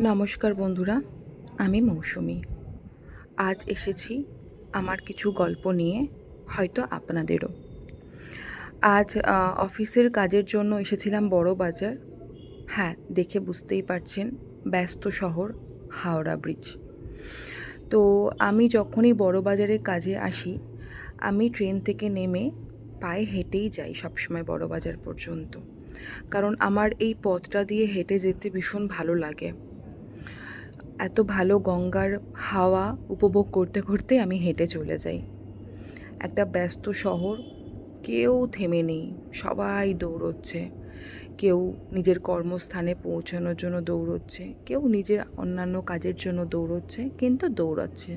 নমস্কার বন্ধুরা, আমি মৌসুমি। আজ এসেছি আমার কিছু গল্প নিয়ে, হয়তো আপনাদেরও। আজ অফিসের কাজের জন্য এসেছিলাম বড়বাজার। হ্যাঁ, দেখে বুঝতেই পারছেন, ব্যস্ত শহর, হাওড়া ব্রিজ। তো আমি যখনই বড়বাজারের কাজে আসি, আমি ট্রেন থেকে নেমে পায়ে হেঁটেই যাই সবসময় বড়বাজার পর্যন্ত। কারণ আমার এই পথটা দিয়ে হেঁটে যেতে ভীষণ ভালো লাগে। এত ভালো গঙ্গার হাওয়া উপভোগ করতে করতে আমি হেঁটে চলে যাই। একটা ব্যস্ত শহর, কেউ থেমে নেই, সবাই দৌড়চ্ছে। কেউ নিজের কর্মস্থানে পৌঁছানোর জন্য দৌড়চ্ছে, কেউ নিজের অন্যান্য কাজের জন্য দৌড়চ্ছে, কিন্তু দৌড়াচ্ছে।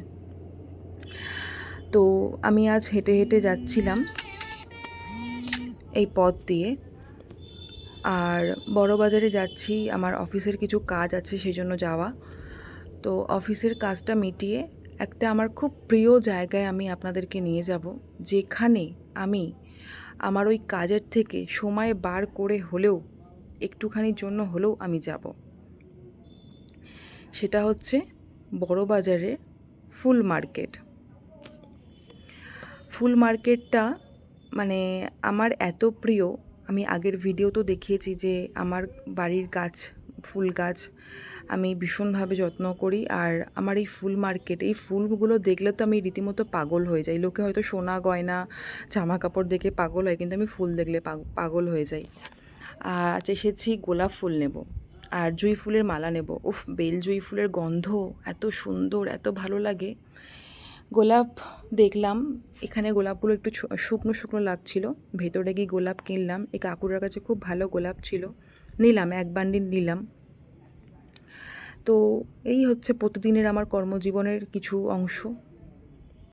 তো আমি আজ হেঁটে হেঁটে যাচ্ছিলাম এই পথ দিয়ে। আর বড়বাজারে যাচ্ছি, আমার অফিসের কিছু কাজ আছে সেই জন্য যাওয়া। তো অফিসের কাজটা মিটিয়ে একটা আমার খুব প্রিয় জায়গায় আমি আপনাদেরকে নিয়ে যাব, যেখানে আমি আমার ওই কাজের থেকে সময় বার করে হলেও, একটুখানির জন্য হলেও আমি যাব। সেটা হচ্ছে বড়বাজারের ফুল মার্কেট। ফুল মার্কেটটা মানে আমার এত প্রিয়। আমি আগের ভিডিওতেও দেখিয়েছি যে আমার বাড়ির গাছ, ফুল গাছ আমি ভীষণভাবে যত্ন করি। আর আমার এই ফুল মার্কেট, এই ফুলগুলো দেখলে তো আমি রীতিমতো পাগল হয়ে যাই। লোকে হয়তো সোনা গয়না জামা কাপড় দেখে পাগল হয়, কিন্তু আমি ফুল দেখলে পাগল হয়ে যাই। আজ এসেছি গোলাপ ফুল নেব আর জুঁই ফুলের মালা নেব। উফ, বেল জুঁই ফুলের গন্ধ এত সুন্দর, এত ভালো লাগে। গোলাপ দেখলাম, এখানে গোলাপগুলো একটু শুকনো শুকনো লাগছিল। ভেতরে গিয়ে গোলাপ কিনলাম। এই কাকুরের কাছে খুব ভালো গোলাপ ছিল, নিলাম, এক বান্ডিল নিলাম। তো এই হচ্ছে প্রতিদিনের আমার কর্মজীবনের কিছু অংশ।